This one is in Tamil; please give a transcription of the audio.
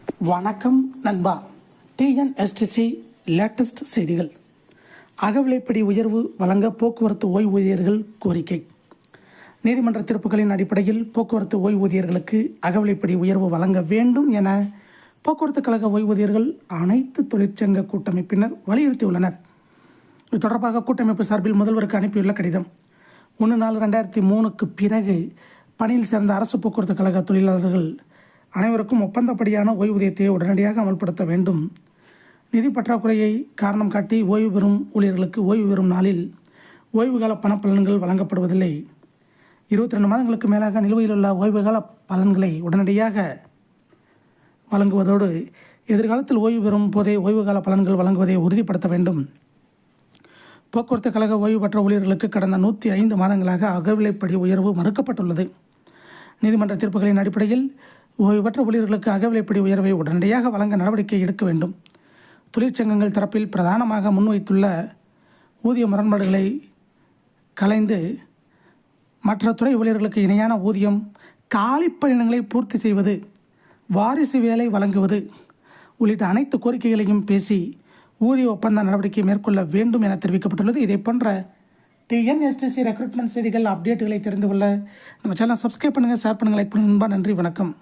வணக்கம் நண்பா. டிஎன்எஸ்டிசி லேட்டஸ்ட் செய்திகள். அகவிலைப்படி உயர்வு வழங்க போக்குவரத்து ஓய்வூதியர்கள் கோரிக்கை. நீதிமன்ற தீர்ப்புகளின் அடிப்படையில் போக்குவரத்து ஓய்வூதியர்களுக்கு அகவிலைப்படி உயர்வு வழங்க வேண்டும் என போக்குவரத்து கழக ஓய்வூதியர்கள் அனைத்து தொழிற்சங்க கூட்டமைப்பினர் வலியுறுத்தியுள்ளனர். இது தொடர்பாக கூட்டமைப்பு சார்பில் முதல்வருக்கு அனுப்பியுள்ள கடிதம் 1/4/2003 பிறகு பணியில் சேர்ந்த அரசு போக்குவரத்து கழக தொழிலாளர்கள் அனைவருக்கும் ஒப்பந்தப்படியான ஓய்வூதியத்தை உடனடியாக அமல்படுத்த வேண்டும். நிதி பற்றாக்குறையை காரணம் காட்டி ஓய்வு பெறும் ஊழியர்களுக்கு ஓய்வு பெறும் நாளில் ஓய்வுகால பணப்பலன்கள் வழங்கப்படுவதில்லை. 22 மாதங்களுக்கு மேலாக நிலுவையில் உள்ள ஓய்வுகால பலன்களை உடனடியாக வழங்குவதோடு எதிர்காலத்தில் ஓய்வு பெறும் போதே ஓய்வுகால பலன்கள் வழங்குவதை உறுதிப்படுத்த வேண்டும். போக்குவரத்து கழக ஓய்வு பெற்ற ஊழியர்களுக்கு கடந்த 105 மாதங்களாக அகவிலைப்படி உயர்வு மறுக்கப்பட்டுள்ளது. நீதிமன்ற தீர்ப்புகளின் அடிப்படையில் ஓய்வு பெற்ற ஊழியர்களுக்கு அகவிலைப்படி உயர்வை உடனடியாக வழங்க நடவடிக்கை எடுக்க வேண்டும். தொழிற்சங்கங்கள் தரப்பில் பிரதானமாக முன்வைத்துள்ள ஊதிய முரண்பாடுகளை கலைந்து மற்ற துறை ஊழியர்களுக்கு இணையான ஊதியம், காலிப்பணியிடங்களை பூர்த்தி செய்வது, வாரிசு வேலை வழங்குவது உள்ளிட்ட அனைத்து கோரிக்கைகளையும் பேசி ஊதிய ஒப்பந்த நடவடிக்கை மேற்கொள்ள வேண்டும் என தெரிவிக்கப்பட்டுள்ளது. இதே போன்ற டிஎன்எஸ்டிசி ரெக்ரூட்மெண்ட் செய்திகள் அப்டேட்டுகளை தெரிந்து கொள்ள நம்ம சேனல் சப்ஸ்கிரைப் பண்ணுங்கள், ஷேர் பண்ணுங்கள், லைக் பண்ணுங்கள். நன்றி, வணக்கம்.